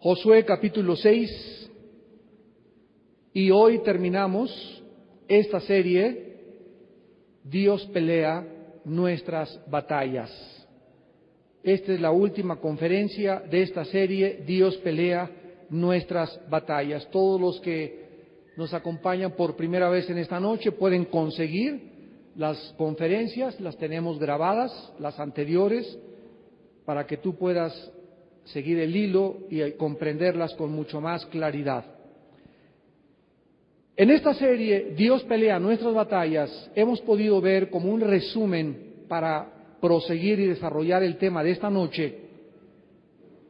Josué capítulo 6, y hoy terminamos esta serie, Dios pelea nuestras batallas. Esta es la última conferencia de esta serie, Dios pelea nuestras batallas. Todos los que nos acompañan por primera vez en esta noche pueden conseguir las conferencias, las tenemos grabadas, las anteriores, para que tú puedas seguir el hilo y comprenderlas con mucho más claridad. En esta serie, Dios pelea nuestras batallas, hemos podido ver como un resumen para proseguir y desarrollar el tema de esta noche,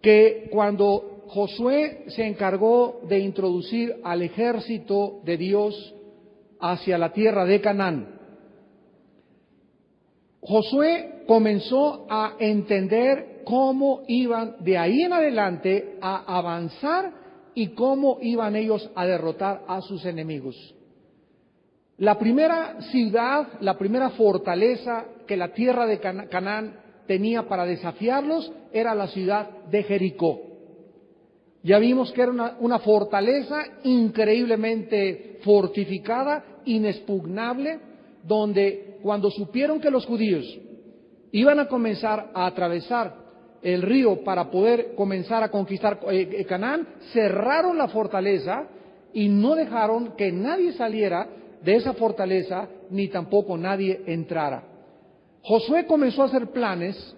que cuando Josué se encargó de introducir al ejército de Dios hacia la tierra de Canaán, Josué comenzó a entender cómo iban de ahí en adelante a avanzar y cómo iban ellos a derrotar a sus enemigos. La primera ciudad, la primera fortaleza que la tierra de Canaán tenía para desafiarlos era la ciudad de Jericó. Ya vimos que era una fortaleza increíblemente fortificada, inexpugnable, donde cuando supieron que los judíos iban a comenzar a atravesar el río para poder comenzar a conquistar Canaán, cerraron la fortaleza y no dejaron que nadie saliera de esa fortaleza, ni tampoco nadie entrara. Josué comenzó a hacer planes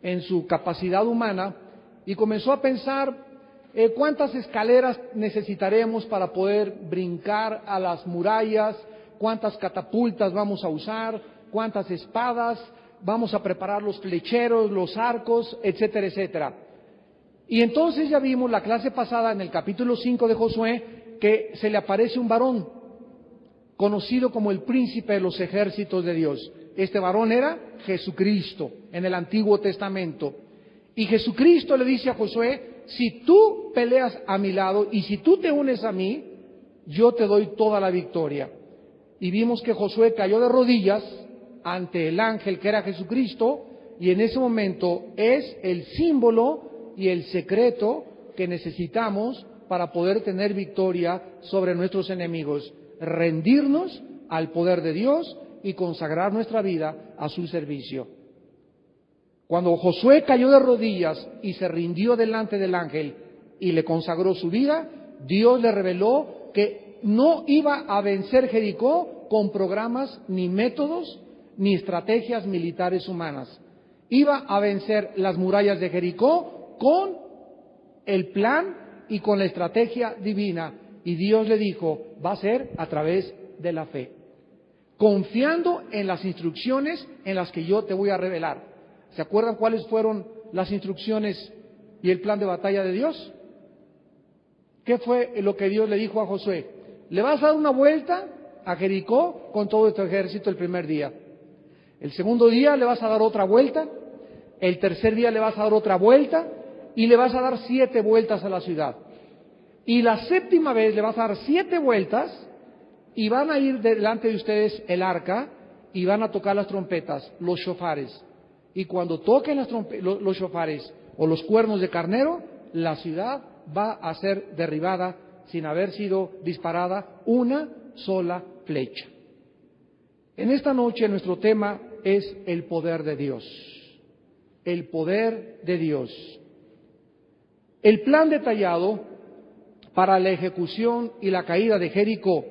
en su capacidad humana y comenzó a pensar cuántas escaleras necesitaremos para poder brincar a las murallas, cuántas catapultas vamos a usar, cuántas espadas, vamos a preparar los flecheros, los arcos, etcétera, etcétera. Y entonces ya vimos la clase pasada en el capítulo 5 de Josué que se le aparece un varón conocido como el príncipe de los ejércitos de Dios. Este varón era Jesucristo en el Antiguo Testamento. Y Jesucristo le dice a Josué: si tú peleas a mi lado y si tú te unes a mí, yo te doy toda la victoria. Y vimos que Josué cayó de rodillas ante el ángel que era Jesucristo, y en ese momento es el símbolo y el secreto que necesitamos para poder tener victoria sobre nuestros enemigos, rendirnos al poder de Dios y consagrar nuestra vida a su servicio. Cuando Josué cayó de rodillas y se rindió delante del ángel y le consagró su vida, Dios le reveló que no iba a vencer Jericó con programas ni métodos ni estrategias militares humanas. Iba a vencer las murallas de Jericó con el plan y con la estrategia divina. Y Dios le dijo: va a ser a través de la fe, confiando en las instrucciones en las que yo te voy a revelar. ¿Se acuerdan cuáles fueron las instrucciones y el plan de batalla de Dios? ¿Qué fue lo que Dios le dijo a Josué? Le vas a dar una vuelta a Jericó con todo tu ejército el primer día. El segundo día le vas a dar otra vuelta. El tercer día le vas a dar otra vuelta. Y le vas a dar 7 vueltas a la ciudad. Y la séptima vez le vas a dar 7 vueltas. Y van a ir delante de ustedes el arca. Y van a tocar las trompetas, los shofares. Y cuando toquen los shofares o los cuernos de carnero, la ciudad va a ser derribada sin haber sido disparada una sola flecha. En esta noche nuestro tema es el poder de Dios. El poder de Dios. El plan detallado para la ejecución y la caída de Jericó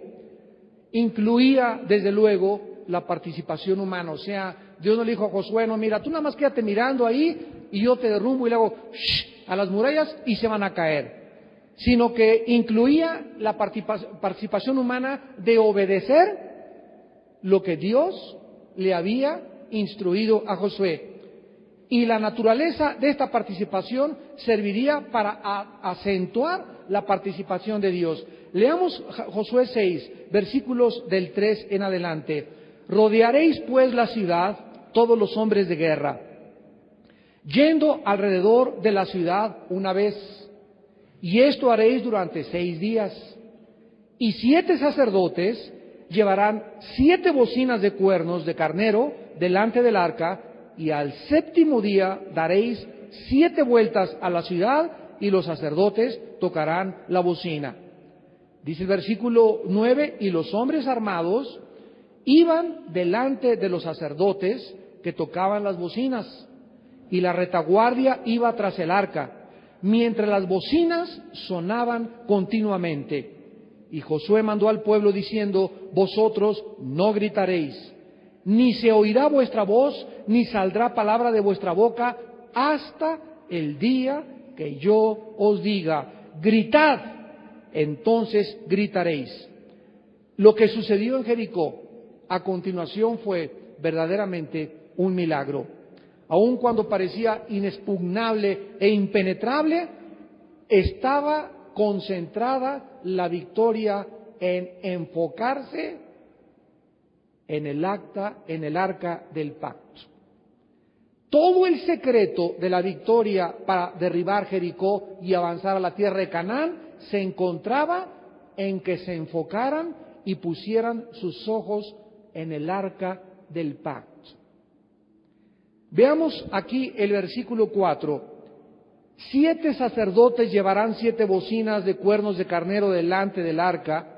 incluía, desde luego, la participación humana. O sea, Dios no le dijo a Josué: no, mira, tú nada más quédate mirando ahí y yo te derrumbo y le hago a las murallas y se van a caer. Sino que incluía la participación humana de obedecer lo que Dios le había instruido a Josué. Y la naturaleza de esta participación serviría para acentuar la participación de Dios. Leamos Josué 6, versículos del 3 en adelante. Rodearéis pues la ciudad, todos los hombres de guerra, yendo alrededor de la ciudad una vez, y esto haréis durante 6 días. Y 7 sacerdotes llevarán 7 bocinas de cuernos de carnero delante del arca, y al séptimo día daréis 7 vueltas a la ciudad y los sacerdotes tocarán la bocina. Dice el versículo 9, y los hombres armados iban delante de los sacerdotes que tocaban las bocinas, y la retaguardia iba tras el arca, mientras las bocinas sonaban continuamente. Y Josué mandó al pueblo diciendo: vosotros no gritaréis, ni se oirá vuestra voz, ni saldrá palabra de vuestra boca, hasta el día que yo os diga: gritad, entonces gritaréis. Lo que sucedió en Jericó a continuación fue verdaderamente un milagro. Aun cuando parecía inexpugnable e impenetrable, estaba concentrada la victoria en enfocarse en el arca del pacto. Todo el secreto de la victoria para derribar Jericó y avanzar a la tierra de Canaán se encontraba en que se enfocaran y pusieran sus ojos en el arca del pacto. Veamos aquí el versículo 4. 7 sacerdotes llevarán 7 bocinas de cuernos de carnero delante del arca,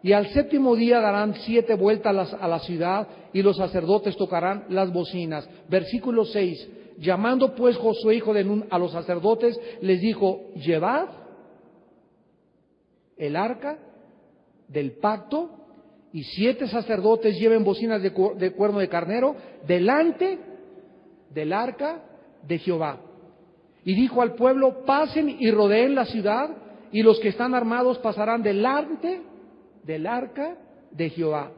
y al 7º día darán 7 vueltas a la ciudad, y los sacerdotes tocarán las bocinas. Versículo 6. Llamando pues Josué hijo de Nun a los sacerdotes, les dijo: llevad el arca del pacto, y 7 sacerdotes lleven bocinas de cuerno de carnero delante del arca de Jehová. Y dijo al pueblo: pasen y rodeen la ciudad, y los que están armados pasarán delante del arca de Jehová.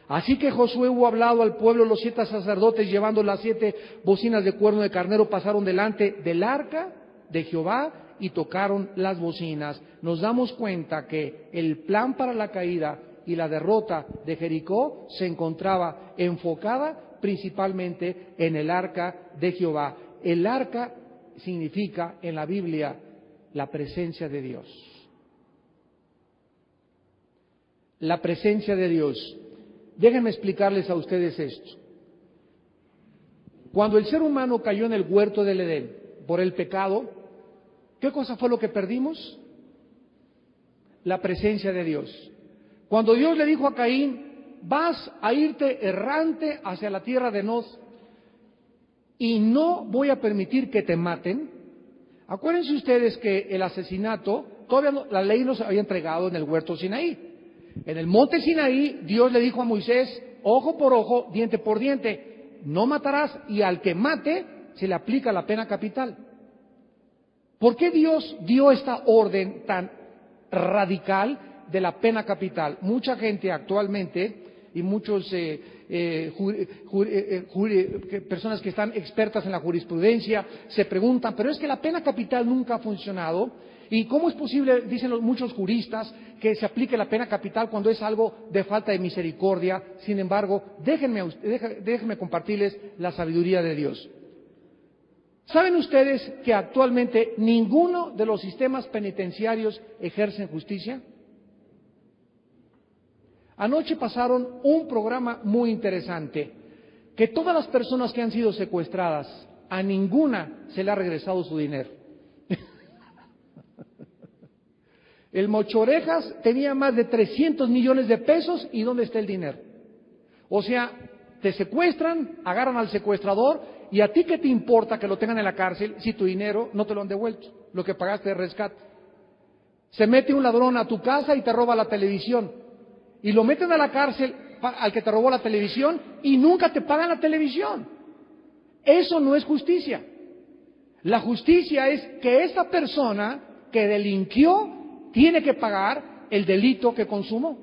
Así que Josué hubo hablado al pueblo, los 7 sacerdotes llevando las 7 bocinas de cuerno de carnero pasaron delante del arca de Jehová y tocaron las bocinas. Nos damos cuenta que el plan para la caída y la derrota de Jericó se encontraba enfocada principalmente en el arca de Jehová. El arca significa en la Biblia la presencia de Dios. La presencia de Dios. Déjenme explicarles a ustedes esto. Cuando el ser humano cayó en el huerto del Edén por el pecado, ¿qué cosa fue lo que perdimos? La presencia de Dios. Cuando Dios le dijo a Caín: vas a irte errante hacia la tierra de Nod y no voy a permitir que te maten. Acuérdense ustedes que el asesinato, todavía no, la ley no se había entregado en el huerto Sinaí. En el monte Sinaí, Dios le dijo a Moisés: ojo por ojo, diente por diente, no matarás, y al que mate se le aplica la pena capital. ¿Por qué Dios dio esta orden tan radical de la pena capital? Mucha gente actualmente y muchos personas que están expertas en la jurisprudencia se preguntan: pero es que la pena capital nunca ha funcionado, y ¿cómo es posible, dicen muchos juristas, que se aplique la pena capital cuando es algo de falta de misericordia? Sin embargo, déjenme compartirles la sabiduría de Dios. ¿Saben ustedes que actualmente ninguno de los sistemas penitenciarios ejercen justicia? Anoche pasaron un programa muy interesante, que todas las personas que han sido secuestradas, a ninguna se le ha regresado su dinero. El Mochorejas tenía más de 300 millones de pesos, ¿y dónde está el dinero? O sea, te secuestran, agarran al secuestrador, y a ti qué te importa que lo tengan en la cárcel si tu dinero no te lo han devuelto, lo que pagaste de rescate. Se mete un ladrón a tu casa y te roba la televisión, y lo meten a la cárcel al que te robó la televisión, y nunca te pagan la televisión. Eso no es justicia. La justicia es que esa persona que delinquió tiene que pagar el delito que consumó.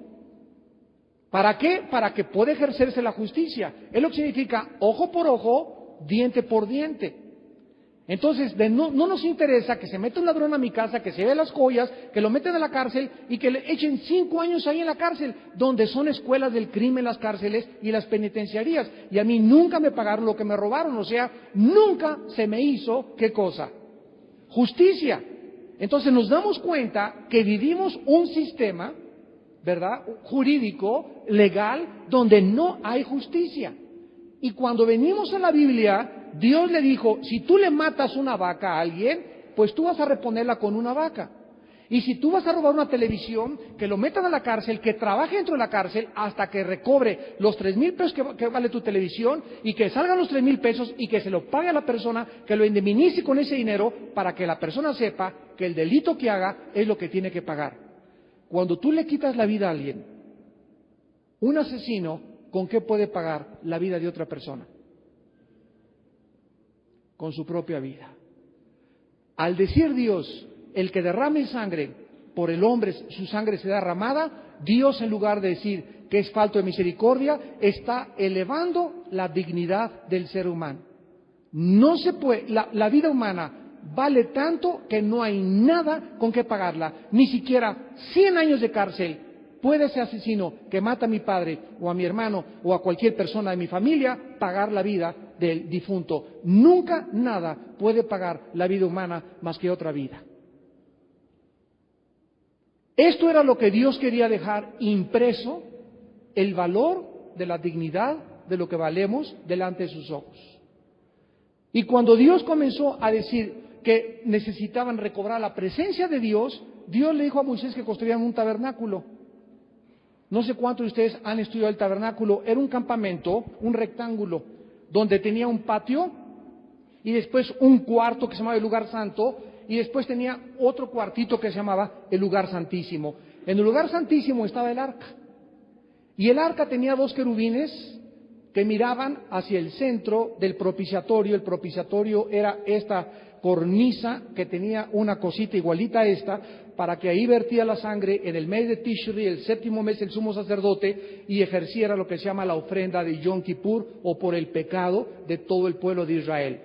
¿Para qué? Para que pueda ejercerse la justicia. Es lo que significa ojo por ojo, diente por diente. Entonces, no nos interesa que se meta un ladrón a mi casa, que se lleve las joyas, que lo meten a la cárcel y que le echen 5 años ahí en la cárcel, donde son escuelas del crimen las cárceles y las penitenciarías. Y a mí nunca me pagaron lo que me robaron, o sea, nunca se me hizo, ¿qué cosa? Justicia. Entonces nos damos cuenta que vivimos un sistema, ¿verdad?, jurídico, legal, donde no hay justicia. Y cuando venimos a la Biblia, Dios le dijo: si tú le matas una vaca a alguien, pues tú vas a reponerla con una vaca. Y si tú vas a robar una televisión, que lo metan a la cárcel, que trabaje dentro de la cárcel hasta que recobre los 3,000 pesos que vale tu televisión y que salgan los 3,000 pesos y que se lo pague a la persona, que lo indemnice con ese dinero para que la persona sepa que el delito que haga es lo que tiene que pagar. Cuando tú le quitas la vida a alguien, un asesino, ¿con qué puede pagar la vida de otra persona? Con su propia vida. Al decir Dios, el que derrame sangre por el hombre, su sangre será derramada, Dios, en lugar de decir que es falto de misericordia, está elevando la dignidad del ser humano. No se puede, la vida humana vale tanto que no hay nada con que pagarla, ni siquiera 100 años de cárcel puede ese asesino que mata a mi padre o a mi hermano o a cualquier persona de mi familia pagar la vida del difunto. Nunca nada puede pagar la vida humana más que otra vida. Esto era lo que Dios quería dejar impreso, el valor de la dignidad de lo que valemos delante de sus ojos. Y cuando Dios comenzó a decir que necesitaban recobrar la presencia de Dios, Dios le dijo a Moisés que construyeran un tabernáculo. No sé cuántos de ustedes han estudiado el tabernáculo. Era un campamento, un rectángulo, donde tenía un patio y después un cuarto que se llamaba el lugar santo, y después tenía otro cuartito que se llamaba el lugar santísimo. En el lugar santísimo estaba el arca. Y el arca tenía 2 querubines que miraban hacia el centro del propiciatorio. El propiciatorio era esta cornisa que tenía una cosita igualita a esta, para que ahí vertía la sangre en el mes de Tishri, el 7º mes, el sumo sacerdote, y ejerciera lo que se llama la ofrenda de Yom Kippur, o por el pecado de todo el pueblo de Israel.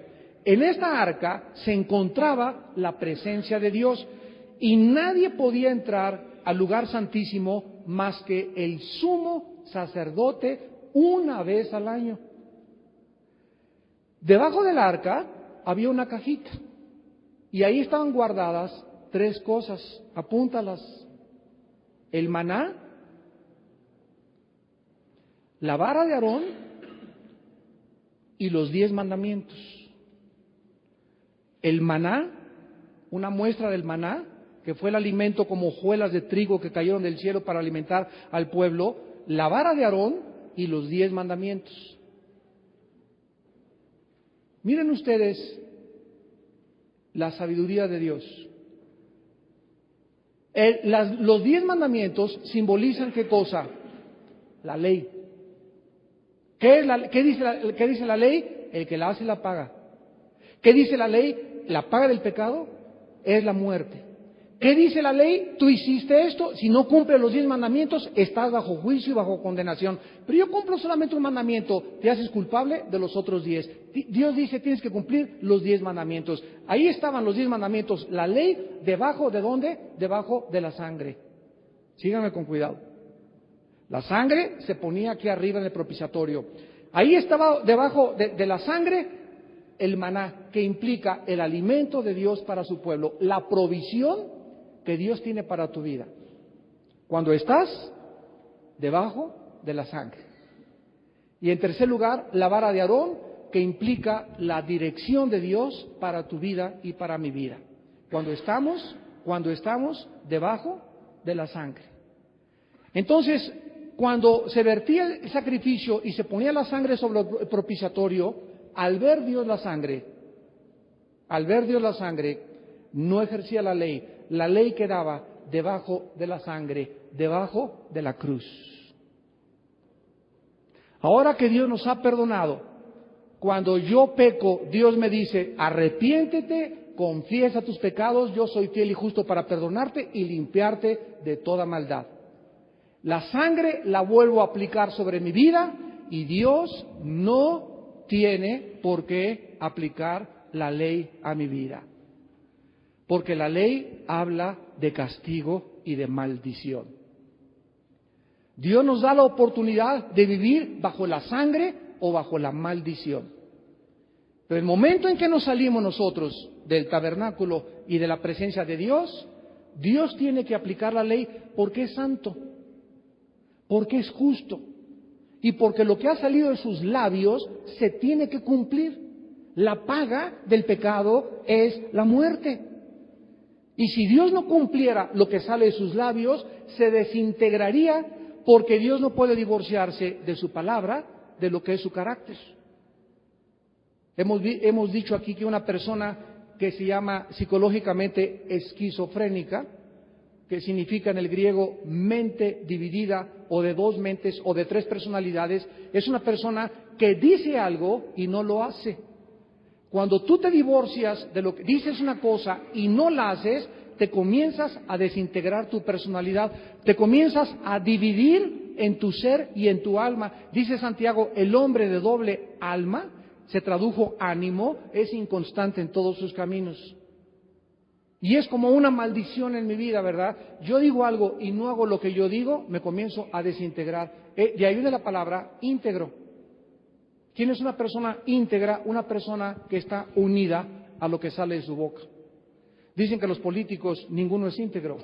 En esta arca se encontraba la presencia de Dios y nadie podía entrar al lugar santísimo más que el sumo sacerdote una vez al año. Debajo del arca había una cajita y ahí estaban guardadas 3 cosas, apúntalas: el maná, la vara de Aarón y los 10 mandamientos. El maná, una muestra del maná, que fue el alimento como hojuelas de trigo que cayeron del cielo para alimentar al pueblo, la vara de Aarón y los 10 mandamientos. Miren ustedes la sabiduría de Dios. Los 10 mandamientos simbolizan ¿qué cosa? La ley. ¿Qué dice la ley? El que la hace la paga. ¿Qué dice la ley? La paga del pecado es la muerte. ¿Qué dice la ley? Tú hiciste esto, si no cumples los 10 mandamientos, estás bajo juicio y bajo condenación. Pero yo cumplo solamente un mandamiento, te haces culpable de los otros 10. Dios dice, tienes que cumplir los 10 mandamientos. Ahí estaban los 10 mandamientos, la ley, ¿debajo de dónde? Debajo de la sangre. Síganme con cuidado. La sangre se ponía aquí arriba en el propiciatorio. Ahí estaba debajo de la sangre el maná, que implica el alimento de Dios para su pueblo, la provisión que Dios tiene para tu vida, cuando estás debajo de la sangre. Y en tercer lugar, la vara de Aarón, que implica la dirección de Dios para tu vida y para mi vida, cuando estamos debajo de la sangre. Entonces, cuando se vertía el sacrificio y se ponía la sangre sobre el propiciatorio, al ver Dios la sangre, no ejercía la ley quedaba debajo de la sangre, debajo de la cruz. Ahora que Dios nos ha perdonado, cuando yo peco, Dios me dice, arrepiéntete, confiesa tus pecados, yo soy fiel y justo para perdonarte y limpiarte de toda maldad. La sangre la vuelvo a aplicar sobre mi vida y Dios no tiene por qué aplicar la ley a mi vida, porque la ley habla de castigo y de maldición. Dios nos da la oportunidad de vivir bajo la sangre o bajo la maldición. Pero el momento en que nos salimos nosotros del tabernáculo y de la presencia de Dios, Dios tiene que aplicar la ley porque es santo, porque es justo. Y porque lo que ha salido de sus labios se tiene que cumplir. La paga del pecado es la muerte. Y si Dios no cumpliera lo que sale de sus labios, se desintegraría, porque Dios no puede divorciarse de su palabra, de lo que es su carácter. Hemos dicho aquí que una persona que se llama psicológicamente esquizofrénica, que significa en el griego mente dividida, o de dos mentes, o de tres personalidades, es una persona que dice algo y no lo hace. Cuando tú te divorcias de lo que dices una cosa y no la haces, te comienzas a desintegrar tu personalidad, te comienzas a dividir en tu ser y en tu alma. Dice Santiago, el hombre de doble alma, se tradujo ánimo, es inconstante en todos sus caminos. Y es como una maldición en mi vida, ¿verdad? Yo digo algo y no hago lo que yo digo, me comienzo a desintegrar. De ahí viene la palabra íntegro. ¿Quién es una persona íntegra? Una persona que está unida a lo que sale de su boca. Dicen que los políticos, ninguno es íntegro.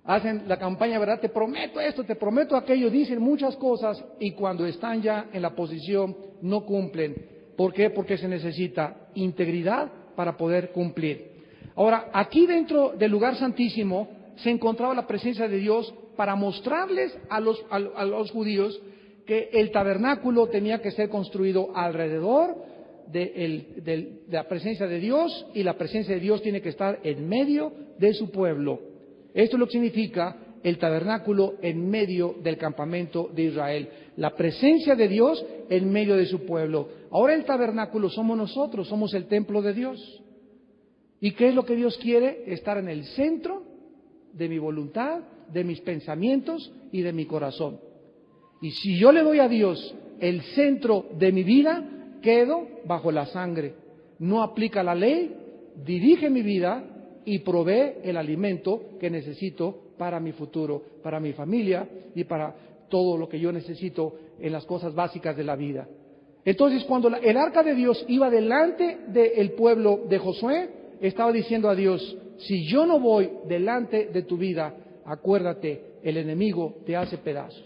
Hacen la campaña, ¿verdad? Te prometo esto, te prometo aquello, dicen muchas cosas y cuando están ya en la posición no cumplen. ¿Por qué? Porque se necesita integridad para poder cumplir. Ahora, aquí dentro del lugar santísimo se encontraba la presencia de Dios para mostrarles a los judíos que el tabernáculo tenía que ser construido alrededor de la presencia de Dios, y la presencia de Dios tiene que estar en medio de su pueblo. Esto es lo que significa el tabernáculo en medio del campamento de Israel. La presencia de Dios en medio de su pueblo. Ahora el tabernáculo somos nosotros, somos el templo de Dios. ¿Y qué es lo que Dios quiere? Estar en el centro de mi voluntad, de mis pensamientos y de mi corazón. Y si yo le doy a Dios el centro de mi vida, quedo bajo la sangre. No aplica la ley, dirige mi vida y provee el alimento que necesito para mi futuro, para mi familia y para todo lo que yo necesito en las cosas básicas de la vida. Entonces, cuando el arca de Dios iba delante del pueblo de Josué, estaba diciendo a Dios, si yo no voy delante de tu vida, acuérdate, el enemigo te hace pedazos.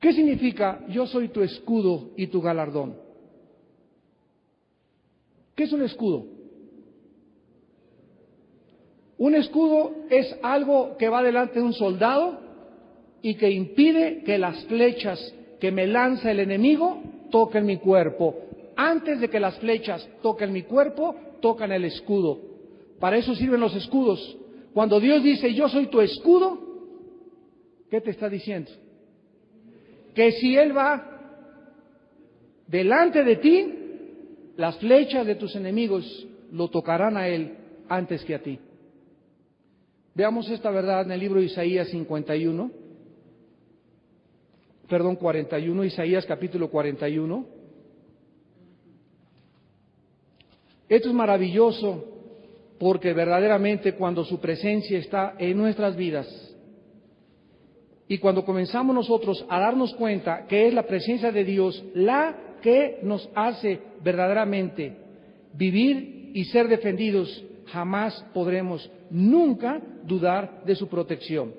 ¿Qué significa yo soy tu escudo y tu galardón? ¿Qué es un escudo? Un escudo es algo que va delante de un soldado y que impide que las flechas que me lanza el enemigo toquen mi cuerpo. Antes de que las flechas toquen mi cuerpo, tocan el escudo. Para eso sirven los escudos. Cuando Dios dice, yo soy tu escudo, ¿qué te está diciendo? Que si Él va delante de ti, las flechas de tus enemigos lo tocarán a Él antes que a ti. Veamos esta verdad en el libro de Isaías 41, Isaías capítulo 41. Esto es maravilloso porque verdaderamente cuando su presencia está en nuestras vidas y cuando comenzamos nosotros a darnos cuenta que es la presencia de Dios la que nos hace verdaderamente vivir y ser defendidos, jamás podremos nunca dudar de su protección.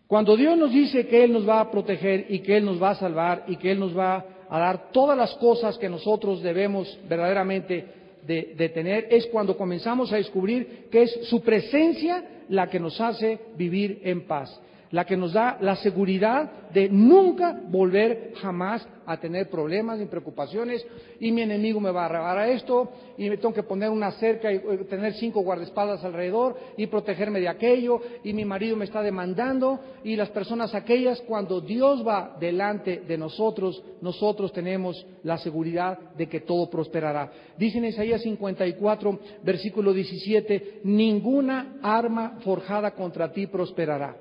Cuando Dios nos dice que Él nos va a proteger y que Él nos va a salvar y que Él nos va a dar todas las cosas que nosotros debemos verdaderamente de tener, es cuando comenzamos a descubrir que es su presencia la que nos hace vivir en paz, la que nos da la seguridad de nunca volver jamás a tener problemas ni preocupaciones, y mi enemigo me va a robar a esto, y me tengo que poner una cerca y tener 5 guardaespaldas alrededor y protegerme de aquello, y mi marido me está demandando, y las personas aquellas. Cuando Dios va delante de nosotros, nosotros tenemos la seguridad de que todo prosperará. Dice en Isaías 54, versículo 17, ninguna arma forjada contra ti prosperará.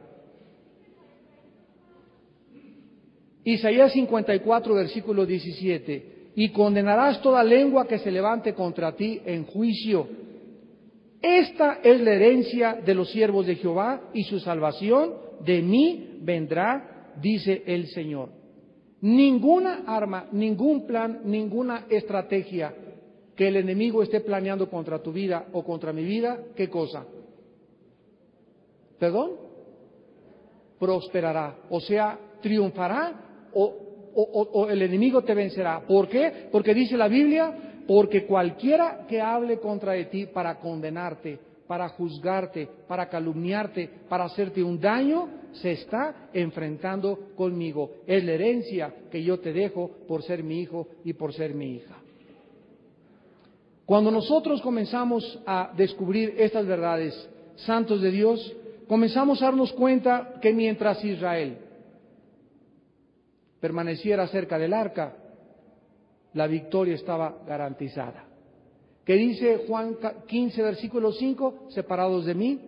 Isaías 54, versículo 17, y condenarás toda lengua que se levante contra ti en juicio. Esta es la herencia de los siervos de Jehová, y su salvación de mí vendrá, dice el Señor. Ninguna arma, ningún plan, ninguna estrategia que el enemigo esté planeando contra tu vida o contra mi vida, ¿qué cosa? ¿Perdón? Prosperará, o sea, triunfará o el enemigo te vencerá. ¿Por qué? Porque dice la Biblia, porque cualquiera que hable contra de ti para condenarte, para juzgarte, para calumniarte, para hacerte un daño, se está enfrentando conmigo. Es la herencia que yo te dejo por ser mi hijo y por ser mi hija. Cuando nosotros comenzamos a descubrir estas verdades, santos de Dios, comenzamos a darnos cuenta que mientras Israel permaneciera cerca del arca, la victoria estaba garantizada. ¿Qué dice Juan 15, versículo 5? Separados de mí,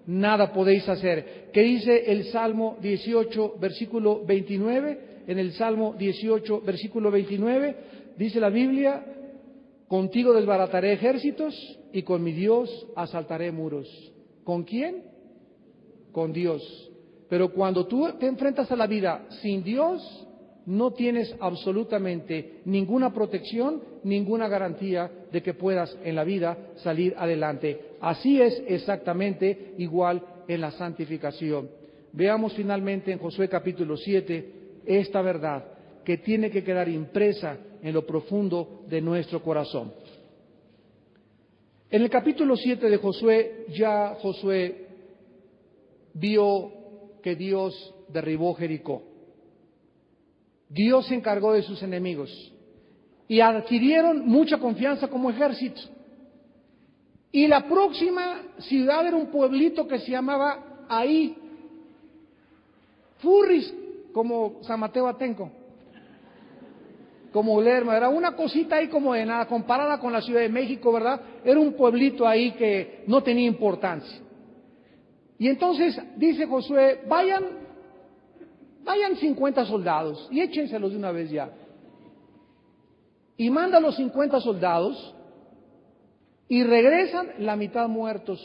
nada podéis hacer. ¿Qué dice el Salmo 18, versículo 29? En el Salmo 18, versículo 29, dice la Biblia, contigo desbarataré ejércitos y con mi Dios asaltaré muros. ¿Con quién? Con Dios. Pero cuando tú te enfrentas a la vida sin Dios, no tienes absolutamente ninguna protección, ninguna garantía de que puedas en la vida salir adelante. Así es exactamente igual en la santificación. Veamos finalmente en Josué capítulo 7 esta verdad que tiene que quedar impresa en lo profundo de nuestro corazón. En el capítulo 7 de Josué, ya Josué vio que Dios derribó Jericó. Dios se encargó de sus enemigos y adquirieron mucha confianza como ejército. Y la próxima ciudad era un pueblito que se llamaba Ahí, Furris, como San Mateo Atenco, como Lerma. Era una cosita ahí como de nada, comparada con la Ciudad de México, ¿verdad? Era un pueblito ahí que no tenía importancia. Y entonces dice Josué, vayan 50 soldados y échenselos de una vez ya. Y manda a los 50 soldados y regresan la mitad muertos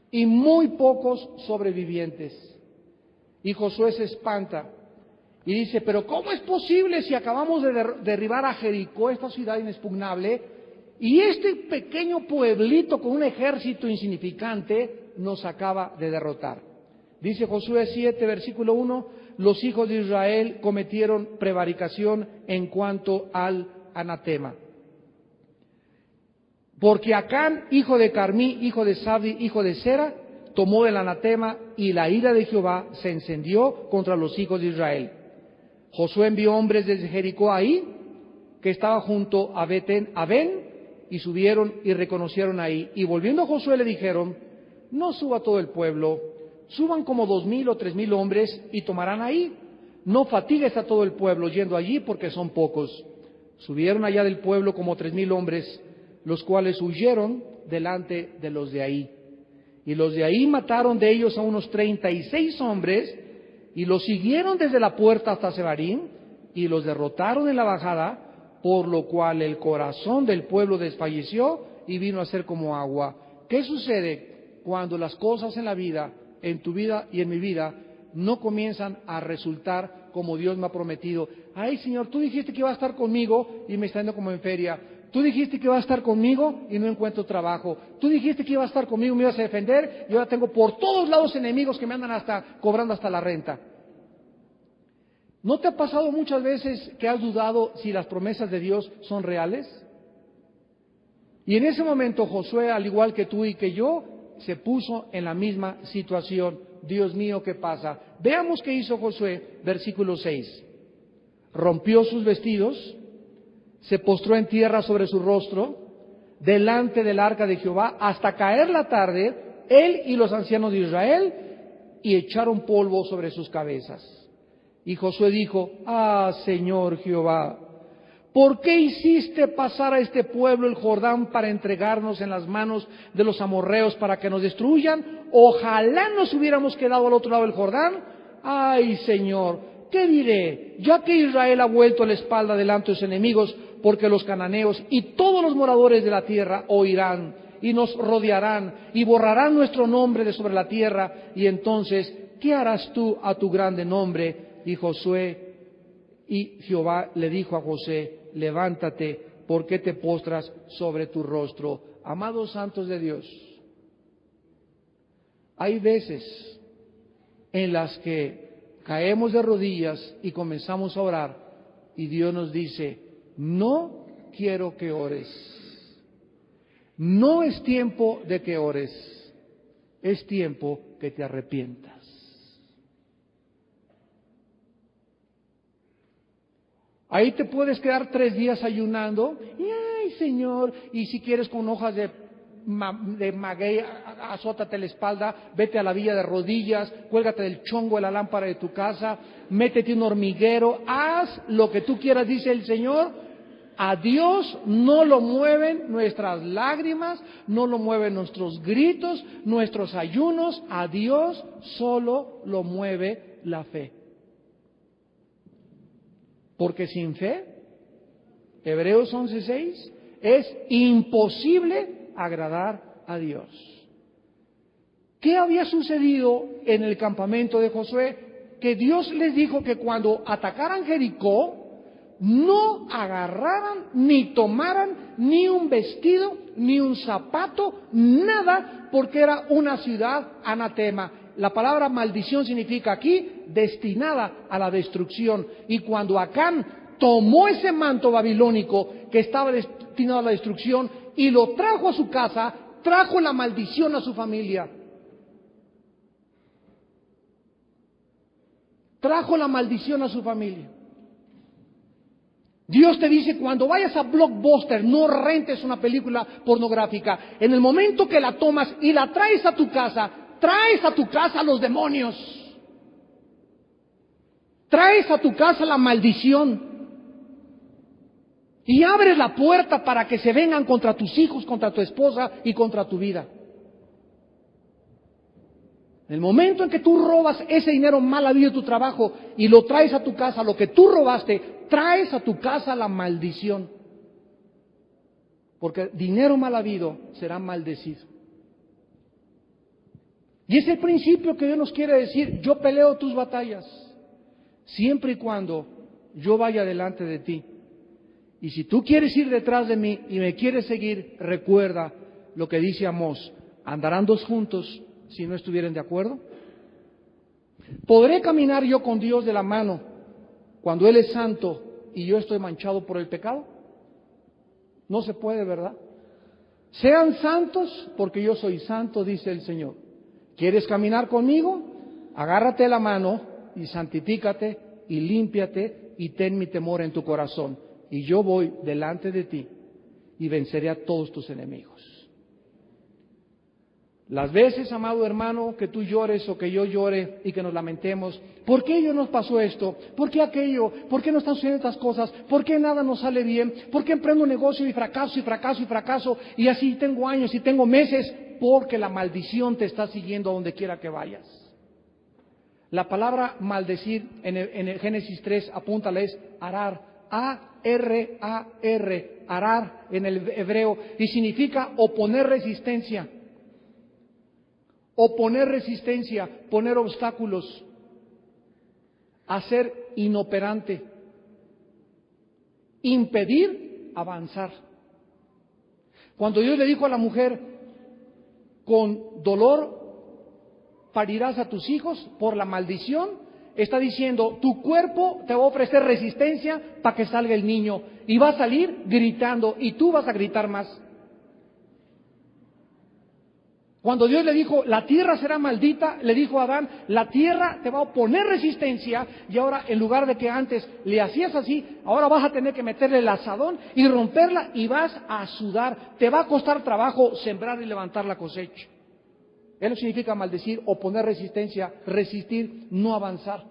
y muy pocos sobrevivientes. Y Josué se espanta y dice, pero ¿cómo es posible si acabamos de derribar a Jericó, esta ciudad inexpugnable, y este pequeño pueblito con un ejército insignificante nos acaba de derrotar? Dice Josué 7, versículo 1, los hijos de Israel cometieron prevaricación en cuanto al anatema. Porque Acán, hijo de Carmí, hijo de Sabdi, hijo de Sera, tomó el anatema y la ira de Jehová se encendió contra los hijos de Israel. Josué envió hombres desde Jericó ahí, que estaba junto a Ben, y subieron y reconocieron ahí. Y volviendo a Josué le dijeron, no suba todo el pueblo, suban como 2,000 o 3,000 hombres y tomarán ahí. No fatigues a todo el pueblo yendo allí porque son pocos. Subieron allá del pueblo como 3,000 hombres, los cuales huyeron delante de los de ahí. Y los de ahí mataron de ellos a unos 36 hombres y los siguieron desde la puerta hasta Sebarim y los derrotaron en la bajada, por lo cual el corazón del pueblo desfalleció y vino a ser como agua. ¿Qué sucede cuando las cosas en la vida, en tu vida y en mi vida, no comienzan a resultar como Dios me ha prometido? Ay, Señor, tú dijiste que iba a estar conmigo y me está yendo como en feria. Tú dijiste que iba a estar conmigo y no encuentro trabajo. Tú dijiste que iba a estar conmigo, me ibas a defender y ahora tengo por todos lados enemigos que me andan cobrando hasta la renta. ¿No te ha pasado muchas veces que has dudado si las promesas de Dios son reales? Y en ese momento Josué, al igual que tú y que yo, se puso en la misma situación. Dios mío, ¿qué pasa? Veamos qué hizo Josué, versículo 6. Rompió sus vestidos, se postró en tierra sobre su rostro, delante del arca de Jehová, hasta caer la tarde, él y los ancianos de Israel, y echaron polvo sobre sus cabezas. Y Josué dijo, Señor Jehová, ¿por qué hiciste pasar a este pueblo el Jordán para entregarnos en las manos de los amorreos para que nos destruyan? Ojalá nos hubiéramos quedado al otro lado del Jordán. Ay, Señor, ¿qué diré? Ya que Israel ha vuelto la espalda delante de sus enemigos, porque los cananeos y todos los moradores de la tierra oirán y nos rodearán y borrarán nuestro nombre de sobre la tierra. Y entonces, ¿qué harás tú a tu grande nombre? Y Jehová le dijo a José, levántate, ¿por qué te postras sobre tu rostro? Amados santos de Dios, hay veces en las que caemos de rodillas y comenzamos a orar. Y Dios nos dice, no quiero que ores. No es tiempo de que ores. Es tiempo que te arrepientas. Ahí te puedes quedar 3 días ayunando. Y ay, Señor, y si quieres con hojas de maguey, azótate la espalda, vete a la villa de rodillas, cuélgate del chongo de la lámpara de tu casa, métete un hormiguero, haz lo que tú quieras, dice el Señor. A Dios no lo mueven nuestras lágrimas, no lo mueven nuestros gritos, nuestros ayunos, a Dios solo lo mueve la fe. Porque sin fe, Hebreos 11:6, es imposible agradar a Dios. ¿Qué había sucedido en el campamento de Josué? Que Dios les dijo que cuando atacaran Jericó, no agarraran ni tomaran ni un vestido, ni un zapato, nada, porque era una ciudad anatema. La palabra maldición significa aquí destinada a la destrucción. Y cuando Acán tomó ese manto babilónico que estaba destinado a la destrucción y lo trajo a su casa, trajo la maldición a su familia. Trajo la maldición a su familia. Dios te dice, cuando vayas a Blockbuster, no rentes una película pornográfica. En el momento que la tomas y la traes a tu casa a los demonios. Traes a tu casa la maldición. Y abres la puerta para que se vengan contra tus hijos, contra tu esposa y contra tu vida. En el momento en que tú robas ese dinero mal habido de tu trabajo y lo traes a tu casa, lo que tú robaste, traes a tu casa la maldición. Porque dinero mal habido será maldecido. Y es el principio que Dios nos quiere decir, yo peleo tus batallas, siempre y cuando yo vaya delante de ti. Y si tú quieres ir detrás de mí y me quieres seguir, recuerda lo que dice Amós, ¿andarán 2 juntos si no estuvieren de acuerdo? ¿Podré caminar yo con Dios de la mano cuando Él es santo y yo estoy manchado por el pecado? No se puede, ¿verdad? Sean santos porque yo soy santo, dice el Señor. ¿Quieres caminar conmigo? Agárrate la mano y santifícate y límpiate y ten mi temor en tu corazón. Y yo voy delante de ti y venceré a todos tus enemigos. Las veces, amado hermano, que tú llores o que yo llore y que nos lamentemos, ¿por qué yo nos pasó esto? ¿Por qué aquello? ¿Por qué no están sucediendo estas cosas? ¿Por qué nada nos sale bien? ¿Por qué emprendo un negocio y fracaso y fracaso y fracaso? Y así tengo años y tengo meses, porque la maldición te está siguiendo a donde quiera que vayas. La palabra maldecir en el Génesis 3, apúntala, es arar, A-R-A-R, arar en el hebreo, y significa oponer resistencia. Oponer resistencia, poner obstáculos, hacer inoperante, impedir avanzar. Cuando Dios le dijo a la mujer, con dolor parirás a tus hijos por la maldición, está diciendo, tu cuerpo te va a ofrecer resistencia para que salga el niño y va a salir gritando y tú vas a gritar más. Cuando Dios le dijo, la tierra será maldita, le dijo a Adán, la tierra te va a oponer resistencia y ahora en lugar de que antes le hacías así, ahora vas a tener que meterle el azadón y romperla y vas a sudar. Te va a costar trabajo sembrar y levantar la cosecha. Eso significa maldecir, oponer resistencia, resistir, no avanzar.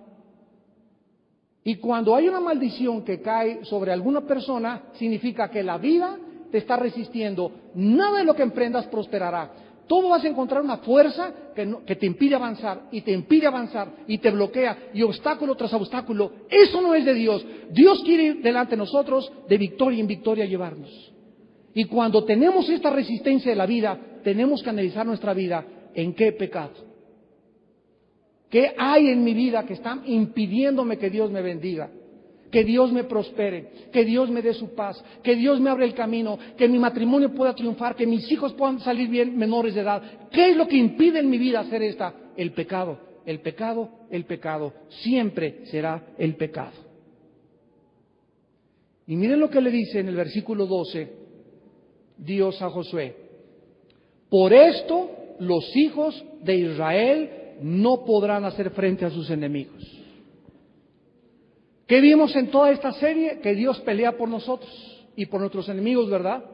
Y cuando hay una maldición que cae sobre alguna persona, significa que la vida te está resistiendo. Nada de lo que emprendas prosperará. Todo vas a encontrar una fuerza que te impide avanzar, y te impide avanzar, y te bloquea, y obstáculo tras obstáculo. Eso no es de Dios. Dios quiere ir delante de nosotros, de victoria en victoria llevarnos. Y cuando tenemos esta resistencia de la vida, tenemos que analizar nuestra vida. ¿En qué pecado? ¿Qué hay en mi vida que está impidiéndome que Dios me bendiga? Que Dios me prospere, que Dios me dé su paz, que Dios me abra el camino, que mi matrimonio pueda triunfar, que mis hijos puedan salir bien menores de edad. ¿Qué es lo que impide en mi vida hacer esta? El pecado. el pecado siempre será el pecado. Y miren lo que le dice en el versículo 12 Dios a Josué: por esto los hijos de Israel no podrán hacer frente a sus enemigos. ¿Qué vimos en toda esta serie? Que Dios pelea por nosotros y por nuestros enemigos, ¿verdad?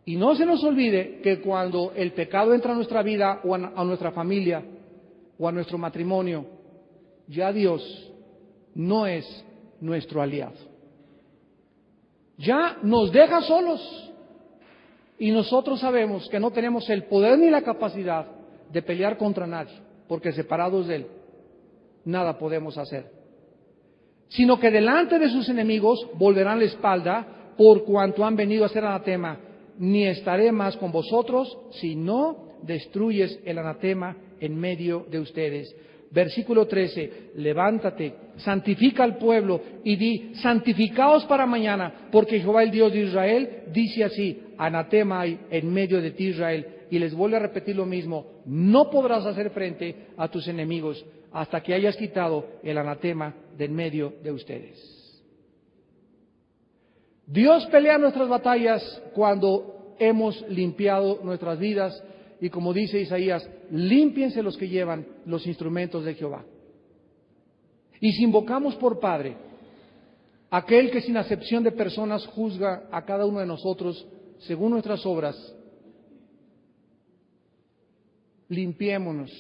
Y no se nos olvide que cuando el pecado entra a nuestra vida o a nuestra familia o a nuestro matrimonio, ya Dios no es nuestro aliado. Ya nos deja solos y nosotros sabemos que no tenemos el poder ni la capacidad de pelear contra nadie, porque separados de Él, nada podemos hacer. Sino que delante de sus enemigos volverán la espalda por cuanto han venido a ser anatema. Ni estaré más con vosotros si no destruyes el anatema en medio de ustedes. Versículo 13, levántate, santifica al pueblo y di, santificaos para mañana, porque Jehová el Dios de Israel dice así, anatema hay en medio de ti Israel. Y les vuelve a repetir lo mismo, no podrás hacer frente a tus enemigos hasta que hayas quitado el anatema de en medio de ustedes. Dios pelea nuestras batallas cuando hemos limpiado nuestras vidas y como dice Isaías, límpiense los que llevan los instrumentos de Jehová. Y si invocamos por Padre, aquel que sin acepción de personas juzga a cada uno de nosotros según nuestras obras, limpiémonos,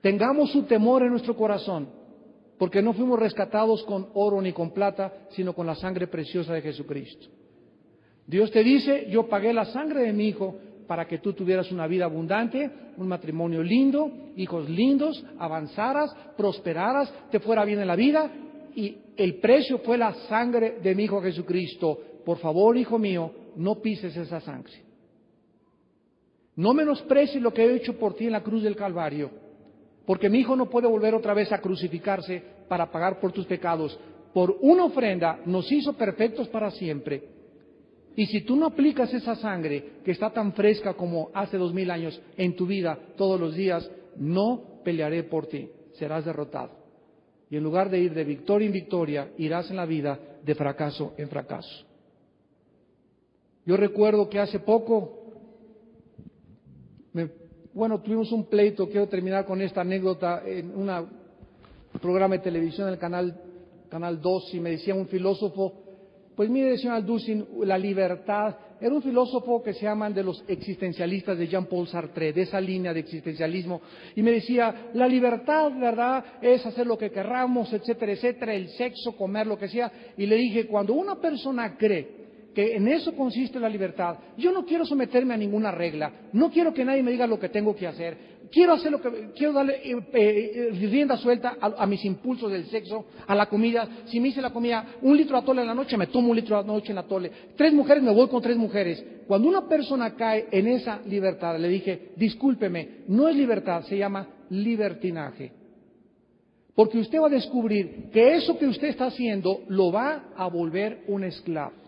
tengamos su temor en nuestro corazón, porque no fuimos rescatados con oro ni con plata, sino con la sangre preciosa de Jesucristo. Dios te dice, yo pagué la sangre de mi Hijo para que tú tuvieras una vida abundante, un matrimonio lindo, hijos lindos, avanzaras, prosperaras, te fuera bien en la vida, y el precio fue la sangre de mi Hijo Jesucristo. Por favor, hijo mío, no pises esa sangre. No menosprecies lo que he hecho por ti en la cruz del Calvario, porque mi Hijo no puede volver otra vez a crucificarse para pagar por tus pecados. Por una ofrenda nos hizo perfectos para siempre. Y si tú no aplicas esa sangre que está tan fresca como hace 2000 años en tu vida todos los días, no pelearé por ti, serás derrotado. Y en lugar de ir de victoria en victoria, irás en la vida de fracaso en fracaso. Yo recuerdo que hace poco, tuvimos un pleito, quiero terminar con esta anécdota, en un programa de televisión en el canal 2, y me decía un filósofo, pues mire, señor Alducin, la libertad, era un filósofo que se llaman de los existencialistas de Jean-Paul Sartre, de esa línea de existencialismo, y me decía, la libertad, ¿verdad?, es hacer lo que querramos, etcétera, etcétera, el sexo, comer, lo que sea, y le dije, cuando una persona cree que en eso consiste la libertad, yo no quiero someterme a ninguna regla, no quiero que nadie me diga lo que tengo que hacer, quiero darle rienda suelta a mis impulsos del sexo, a la comida. Si me hice la comida 1 litro de atole en la noche, me tomo 1 litro de la noche en atole. 3 mujeres, me voy con 3 mujeres. Cuando una persona cae en esa libertad, le dije, discúlpeme, no es libertad, se llama libertinaje. Porque usted va a descubrir que eso que usted está haciendo lo va a volver un esclavo.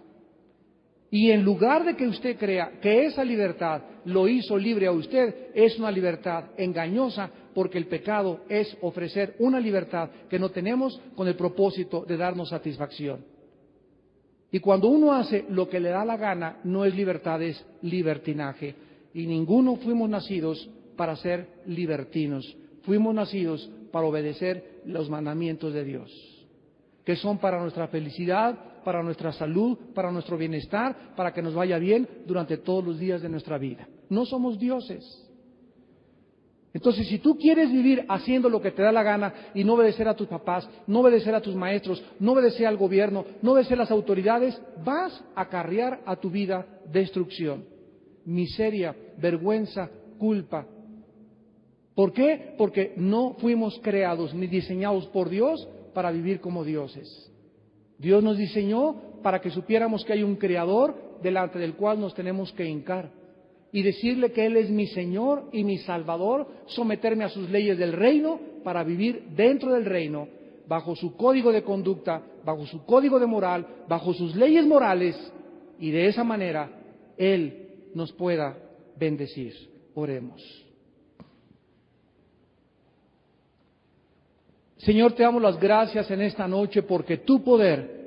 Y en lugar de que usted crea que esa libertad lo hizo libre a usted, es una libertad engañosa, porque el pecado es ofrecer una libertad que no tenemos con el propósito de darnos satisfacción. Y cuando uno hace lo que le da la gana, no es libertad, es libertinaje. Y ninguno fuimos nacidos para ser libertinos. Fuimos nacidos para obedecer los mandamientos de Dios, que son para nuestra felicidad, para nuestra salud, para nuestro bienestar, para que nos vaya bien durante todos los días de nuestra vida. No somos dioses. Entonces, si tú quieres vivir haciendo lo que te da la gana y no obedecer a tus papás, no obedecer a tus maestros, no obedecer al gobierno, no obedecer a las autoridades, vas a acarrear a tu vida destrucción, miseria, vergüenza, culpa. ¿Por qué? Porque no fuimos creados ni diseñados por Dios para vivir como dioses. Dios nos diseñó para que supiéramos que hay un Creador delante del cual nos tenemos que hincar y decirle que Él es mi Señor y mi Salvador, someterme a sus leyes del reino para vivir dentro del reino, bajo su código de conducta, bajo su código de moral, bajo sus leyes morales, y de esa manera Él nos pueda bendecir. Oremos. Señor, te damos las gracias en esta noche porque tu poder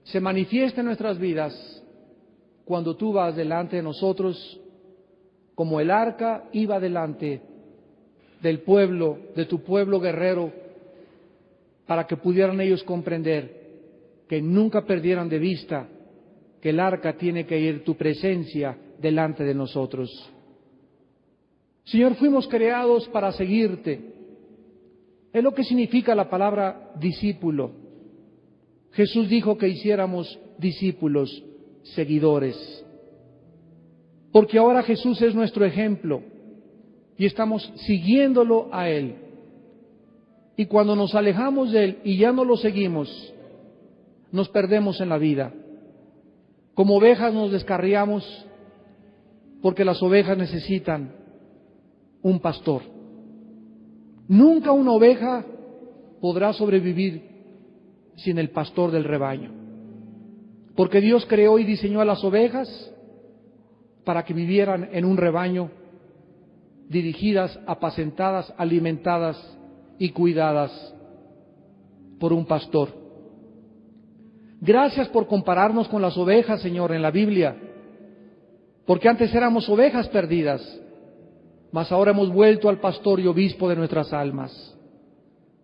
se manifiesta en nuestras vidas cuando tú vas delante de nosotros, como el arca iba delante del pueblo, de tu pueblo guerrero, para que pudieran ellos comprender, que nunca perdieran de vista que el arca tiene que ir tu presencia delante de nosotros. Señor, fuimos creados para seguirte. Es lo que significa la palabra discípulo. Jesús dijo que hiciéramos discípulos, seguidores. Porque ahora Jesús es nuestro ejemplo y estamos siguiéndolo a Él. Y cuando nos alejamos de Él y ya no lo seguimos, nos perdemos en la vida. Como ovejas nos descarriamos porque las ovejas necesitan un pastor. Nunca una oveja podrá sobrevivir sin el pastor del rebaño. Porque Dios creó y diseñó a las ovejas para que vivieran en un rebaño, dirigidas, apacentadas, alimentadas y cuidadas por un pastor. Gracias por compararnos con las ovejas, Señor, en la Biblia, porque antes éramos ovejas perdidas, mas ahora hemos vuelto al pastor y obispo de nuestras almas.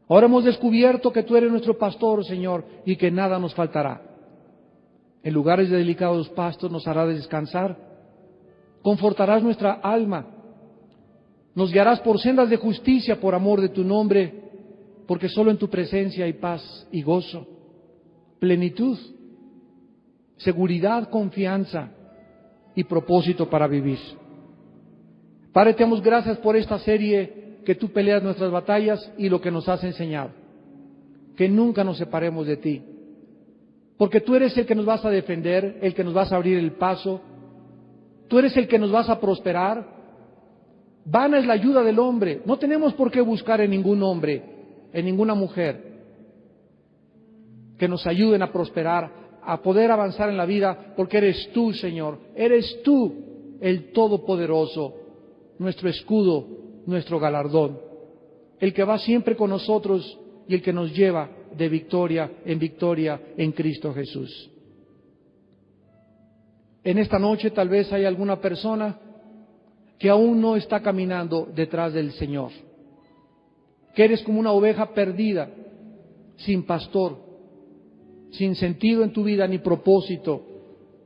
Ahora hemos descubierto que tú eres nuestro pastor, Señor, y que nada nos faltará. En lugares de delicados pastos nos harás descansar, confortarás nuestra alma, nos guiarás por sendas de justicia por amor de tu nombre, porque solo en tu presencia hay paz y gozo, plenitud, seguridad, confianza y propósito para vivir. Padre, te damos gracias por esta serie que tú peleas nuestras batallas y lo que nos has enseñado. Que nunca nos separemos de ti, porque tú eres el que nos vas a defender, el que nos vas a abrir el paso, tú eres el que nos vas a prosperar. Vana es la ayuda del hombre, no tenemos por qué buscar en ningún hombre, en ninguna mujer, que nos ayuden a prosperar, a poder avanzar en la vida, porque eres tú, Señor, eres tú el Todopoderoso, nuestro escudo, nuestro galardón, el que va siempre con nosotros y el que nos lleva de victoria en Cristo Jesús. En esta noche tal vez hay alguna persona que aún no está caminando detrás del Señor, que eres como una oveja perdida, sin pastor, sin sentido en tu vida ni propósito,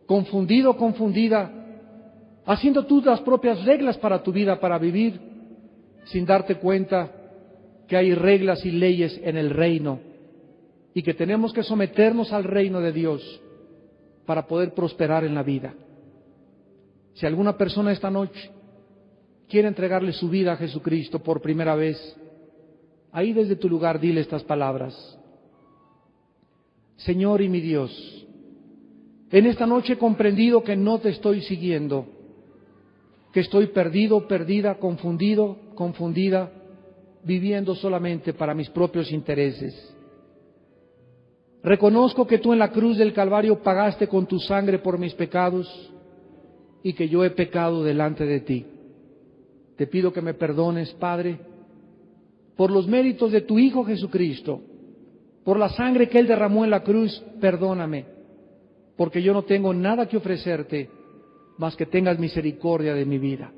confundido, confundida, haciendo tú las propias reglas para tu vida, para vivir, sin darte cuenta que hay reglas y leyes en el reino y que tenemos que someternos al reino de Dios para poder prosperar en la vida. Si alguna persona esta noche quiere entregarle su vida a Jesucristo por primera vez, ahí desde tu lugar dile estas palabras: Señor y mi Dios, en esta noche he comprendido que no te estoy siguiendo, que estoy perdido, perdida, confundido, confundida, viviendo solamente para mis propios intereses. Reconozco que tú en la cruz del Calvario pagaste con tu sangre por mis pecados y que yo he pecado delante de ti. Te pido que me perdones, Padre, por los méritos de tu Hijo Jesucristo, por la sangre que Él derramó en la cruz. Perdóname, porque yo no tengo nada que ofrecerte más que tengas misericordia de mi vida.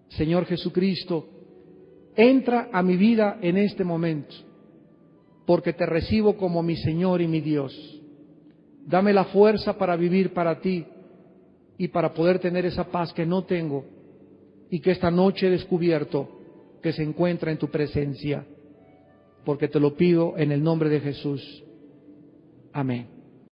Señor Jesucristo, entra a mi vida en este momento, porque te recibo como mi Señor y mi Dios. Dame la fuerza para vivir para ti y para poder tener esa paz que no tengo y que esta noche he descubierto que se encuentra en tu presencia, porque te lo pido en el nombre de Jesús. Amén.